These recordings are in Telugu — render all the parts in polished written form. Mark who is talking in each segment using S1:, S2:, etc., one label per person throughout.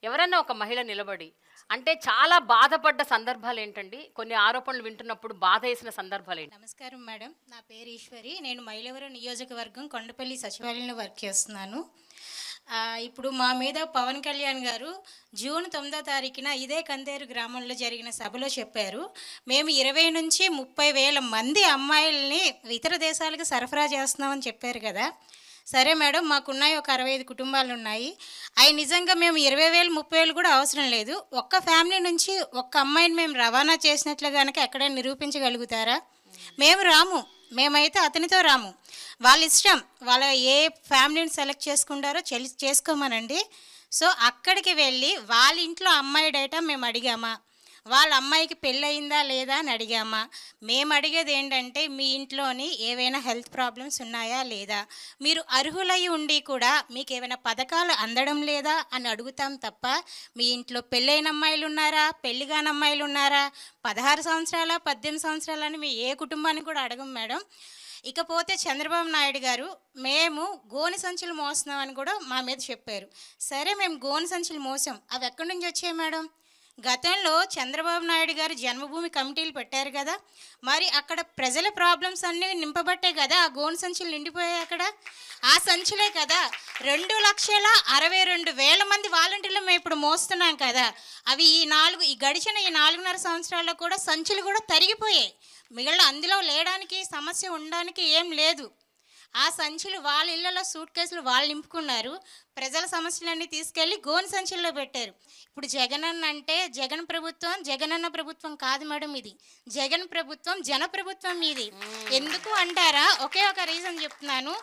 S1: ఎవరన్నా ఒక మహిళ నిలబడి అంటే చాలా బాధపడ్డ సందర్భాలేంటండి? కొన్ని ఆరోపణలు వింటున్నప్పుడు బాధేసిన సందర్భాలేంటి?
S2: నమస్కారం మేడం. నా పేరు ఈశ్వరి. నేను మైలవరం నియోజకవర్గం కొండపల్లి సచివాలయంలో వర్క్ చేస్తున్నాను. ఇప్పుడు మా మీద పవన్ కళ్యాణ్ గారు జూన్ 9వ తారీఖున ఇదే కందేరు గ్రామంలో జరిగిన సభలో చెప్పారు. మేము 20 నుంచి 30 వేల మంది అమ్మాయిల్ని ఇతర దేశాలకు సరఫరా చేస్తున్నామని చెప్పారు కదా. సరే మేడం, మాకున్నాయి ఒక 65 కుటుంబాలు ఉన్నాయి. అవి నిజంగా మేము 20,000 30,000 కూడా అవసరం లేదు. ఒక్క ఫ్యామిలీ నుంచి ఒక్క అమ్మాయిని మేము రవాణా చేసినట్లు కనుక ఎక్కడైనా నిరూపించగలుగుతారా? మేము రాము, మేమైతే అతనితో రాము. వాళ్ళ ఇష్టం, వాళ్ళ ఏ ఫ్యామిలీని సెలెక్ట్ చేసుకుంటారో చేసుకోమనండి. సో అక్కడికి వెళ్ళి వాళ్ళ ఇంట్లో అమ్మాయి డేటా మేము అడిగామా, వాళ్ళ అమ్మాయికి పెళ్ళయిందా లేదా అని అడిగామా? మేము అడిగేది ఏంటంటే మీ ఇంట్లోని ఏవైనా హెల్త్ ప్రాబ్లమ్స్ ఉన్నాయా లేదా, మీరు అర్హులై ఉండి కూడా మీకు ఏమైనా పథకాలు అందడం లేదా అని అడుగుతాం తప్ప మీ ఇంట్లో పెళ్ళైన అమ్మాయిలు ఉన్నారా, పెళ్ళి కాని అమ్మాయిలు ఉన్నారా, 16 సంవత్సరాల 18 సంవత్సరాలని మీ ఏ కుటుంబాన్ని కూడా అడగం మేడం. ఇకపోతే చంద్రబాబు నాయుడు గారు మేము గోనె సంచులు మోస్తున్నామని కూడా మా మీద చెప్పారు. సరే, మేము గోనె సంచులు మోసాం, అవి ఎక్కడి నుంచి వచ్చాయి మేడం? గతంలో చంద్రబాబు నాయుడు గారు జన్మభూమి కమిటీలు పెట్టారు కదా, మరి అక్కడ ప్రజల ప్రాబ్లమ్స్ అన్నీ నింపబట్టే కదా ఆ గోను సంచులు నిండిపోయాయి. అక్కడ ఆ సంచులే కదా 2,62,000 మంది వాలంటీర్లు మేము ఇప్పుడు మోస్తున్నాం కదా. అవి ఈ గడిచిన 4.5 సంవత్సరాల్లో కూడా సంచులు కూడా తరిగిపోయాయి. మిగిలిన అందులో లేడానికి సమస్య ఉండడానికి ఏం లేదు. ఆ సంచులు వాళ్ళ ఇళ్లలో సూట్ కేసులు వాళ్ళు నింపుకున్నారు. ప్రజల సమస్యలన్నీ తీసుకెళ్ళి గోను సంచుల్లో పెట్టారు. ఇప్పుడు జగనన్న అంటే జగన్ ప్రభుత్వం జగనన్న ప్రభుత్వం కాదు మేడం, ఇది జగన్ ప్రభుత్వం జన ప్రభుత్వం ఇది. ఎందుకు అంటారా? ఒకే ఒక రీజన్ చెప్తున్నాను.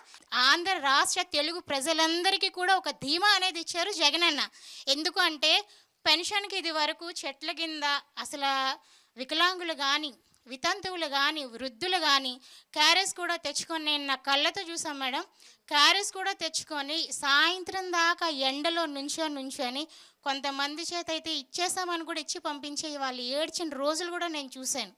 S2: ఆంధ్ర రాష్ట్ర తెలుగు ప్రజలందరికీ కూడా ఒక ధీమా అనేది ఇచ్చారు జగనన్న. ఎందుకు అంటే పెన్షన్కి ఇది వరకు చెట్ల కింద అసలు వికలాంగులు కానీ వితంతువులు కానీ వృద్ధులు కానీ క్యారెస్ కూడా తెచ్చుకొని, నేను నా కళ్ళతో చూసాను మేడం, క్యారెస్ కూడా తెచ్చుకొని సాయంత్రం దాకా ఎండలో నుంచొని కొంతమంది చేత అయితే ఇచ్చేసామని కూడా ఇచ్చి పంపించే వాళ్ళు ఏడ్చిన రోజులు కూడా నేను చూశాను.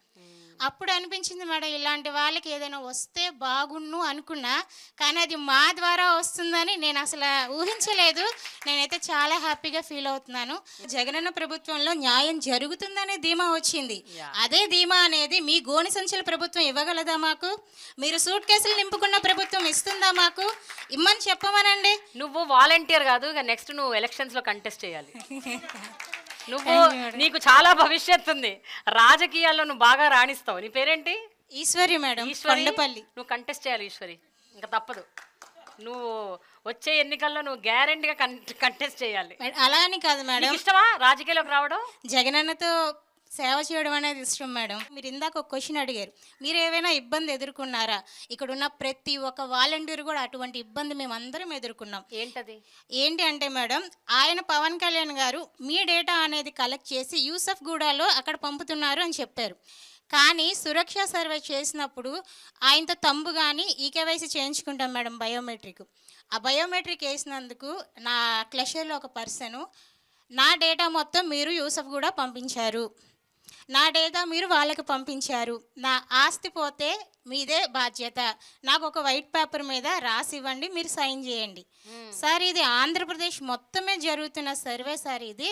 S2: అప్పుడు అనిపించింది మేడం, ఇలాంటి వాళ్ళకి ఏదైనా వస్తే బాగుండు అనుకున్నా, కానీ అది మా ద్వారా వస్తుందని నేను అసలు ఊహించలేదు. నేనైతే చాలా హ్యాపీగా ఫీల్ అవుతున్నాను. జగనన్న ప్రభుత్వంలో న్యాయం జరుగుతుందనే ధీమా వచ్చింది. అదే ధీమా అనేది మీ గోని సంచుల ప్రభుత్వం ఇవ్వగలదా మాకు? మీరు సూట్ కేసులు నింపుకున్న ప్రభుత్వం ఇస్తుందా మాకు? ఇమ్మని చెప్పమనండి.
S1: నువ్వు వాలంటీర్ కాదు, ఇక నెక్స్ట్ నువ్వు ఎలక్షన్స్లో కంటెస్ట్ చేయాలి. నువ్వు నీకు చాలా భవిష్యత్తు ఉంది, రాజకీయాల్లో నువ్వు బాగా రాణిస్తావు. నీ పేరేంటి?
S2: ఈశ్వరి మేడం, కొండపల్లి.
S1: నువ్వు కంటెస్ట్ చేయాలి ఈశ్వరి, ఇంకా తప్పదు. నువ్వు వచ్చే ఎన్నికల్లో నువ్వు గ్యారెంటీగా కంటెస్ట్ చేయాలి.
S2: అలా అని కాదు మేడం,
S1: ఇష్టమా రాజకీయాల్లోకి రావడం?
S2: జగనన్నతో సేవ చేయడం అనేది ఇష్టం మేడం. మీరు ఇందాక ఒక క్వశ్చన్ అడిగారు, మీరు ఏమైనా ఇబ్బంది ఎదుర్కొన్నారా? ఇక్కడ ఉన్న ప్రతి ఒక్క వాలంటీర్ కూడా అటువంటి ఇబ్బంది మేము అందరం ఎదుర్కొన్నాం. ఏంటి అంటే మేడం, ఆయన పవన్ కళ్యాణ్ గారు మీ డేటా అనేది కలెక్ట్ చేసి యూసఫ్ గూడాలో అక్కడ పంపుతున్నారు అని చెప్పారు. కానీ సురక్ష సర్వే చేసినప్పుడు ఆయనతో తంబు కానీ ఈకేవైసీ చేయించుకుంటాం మేడం, బయోమెట్రిక్. ఆ బయోమెట్రిక్ వేసినందుకు నా క్లషర్లో ఒక పర్సను నా డేటా మొత్తం మీరు యూసఫ్ కూడా పంపించారు, నా డేటా మీరు వాళ్ళకి పంపించారు, నా ఆస్తి పోతే మీదే బాధ్యత, నాకు ఒక వైట్ పేపర్ మీద రాసి ఇవ్వండి, మీరు సైన్ చేయండి. సార్, ఇది ఆంధ్రప్రదేశ్ మొత్తమే జరుగుతున్న సర్వే సార్. ఇది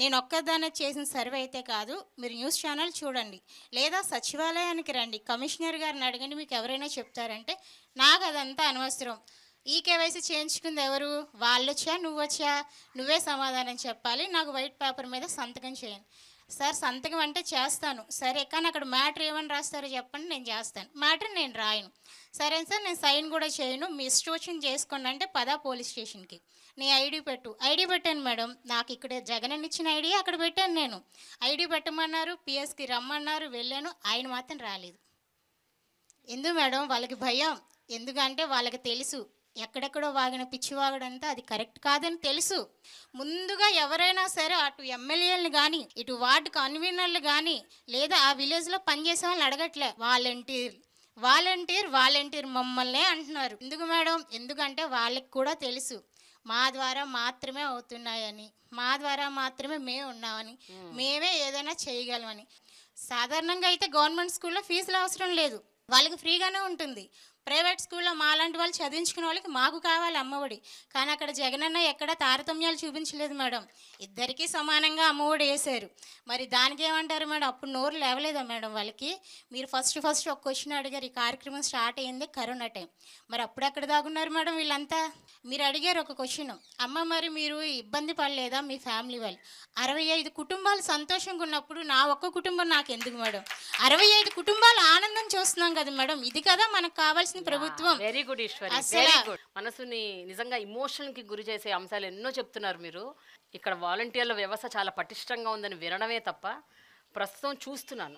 S2: నేను ఒక్కదానే చేసిన సర్వే అయితే కాదు. మీరు న్యూస్ ఛానల్ చూడండి, లేదా సచివాలయానికి రండి, కమిషనర్ గారిని అడగండి, మీకు ఎవరైనా చెప్తారంటే. నాకు అదంతా అనవసరం. ఈ కేవైసీ చేయించుకుంది ఎవరు? వాళ్ళు వచ్చా నువ్వు వచ్చా? నువ్వే సమాధానం చెప్పాలి. నాకు వైట్ పేపర్ మీద సంతకం చేయండి. సార్, సంతకం అంటే చేస్తాను, సరే, కానీ అక్కడ మ్యాటర్ ఏమని రాస్తారో చెప్పండి, నేను చేస్తాను. మ్యాటర్ నేను రాయను. సరే సార్, నేను సైన్ కూడా చేయను, మీ ఇష్టం చేసుకోండి అంటే పదా పోలీస్ స్టేషన్కి, నీ ఐడి పెట్టు. ఐడి పెట్టాను మేడం, నాకు ఇక్కడ జగన్ ఇచ్చిన ఐడి అక్కడ పెట్టాను. నేను ఐడి పెట్టమన్నారు, పిఎస్కి రమ్మన్నారు, వెళ్ళాను, ఆయన మాత్రం రాలేదు. ఎందుకు మేడం? వాళ్ళకి భయం. ఎందుకంటే వాళ్ళకి తెలుసు ఎక్కడెక్కడో వాగిన పిచ్చివాగడంతా అది కరెక్ట్ కాదని తెలుసు. ముందుగా ఎవరైనా సరే అటు ఎమ్మెల్యేలను కానీ ఇటు వార్డు కన్వీనర్లు కానీ లేదా ఆ విలేజ్లో పనిచేసే వాళ్ళని అడగట్లే, వాలంటీర్ మమ్మల్నే అంటున్నారు. ఎందుకు మేడం? ఎందుకంటే వాళ్ళకి కూడా తెలుసు మా ద్వారా మాత్రమే అవుతున్నాయని, మా ద్వారా మాత్రమే మేము ఉన్నామని, మేమే ఏదైనా చేయగలమని. సాధారణంగా అయితే గవర్నమెంట్ స్కూల్లో ఫీజులు అవసరం లేదు, వాళ్ళకి ఫ్రీగానే ఉంటుంది. ప్రైవేట్ స్కూల్లో మాలాంటి వాళ్ళు చదివించుకునే వాళ్ళకి మాకు కావాలి అమ్మఒడి. కానీ అక్కడ జగనన్న ఎక్కడ తారతమ్యాలు చూపించలేదు మేడం. ఇద్దరికీ సమానంగా అమ్మఒడి వేశారు. మరి దానికి ఏమంటారు మేడం? అప్పుడు నోరు లేవలేదా మేడం వాళ్ళకి? మీరు ఫస్ట్ ఒక క్వశ్చన్ అడిగారు. ఈ కార్యక్రమం స్టార్ట్ అయ్యింది కరోనా టైం. మరి అప్పుడు ఎక్కడ దాగున్నారు మేడం వీళ్ళంతా? మీరు అడిగారు ఒక క్వశ్చన్, అమ్మ మరి మీరు ఇబ్బంది పడలేదా మీ ఫ్యామిలీ వాళ్ళు? 65 కుటుంబాలు సంతోషంగా ఉన్నప్పుడు నా ఒక్క కుటుంబం నాకు ఎందుకు మేడం? 65 కుటుంబాలు ఆనందం చూస్తున్నాం కదా మేడం. ఇది కదా మనకు కావాల్సిన ప్రభుత్వం.
S1: వెరీ గుడ్ ఈశ్వరి,
S2: అసలు-
S1: వెరీ గుడ్. మనసుని నిజంగా ఇమోషన్ కి గురి చేసే అంశాలు ఎన్నో చెప్తున్నారు మీరు. ఇక్కడ వాలంటీర్ల వ్యవస్థ చాలా పటిష్టంగా ఉందని వినడమే తప్ప ప్రస్తుతం చూస్తున్నాను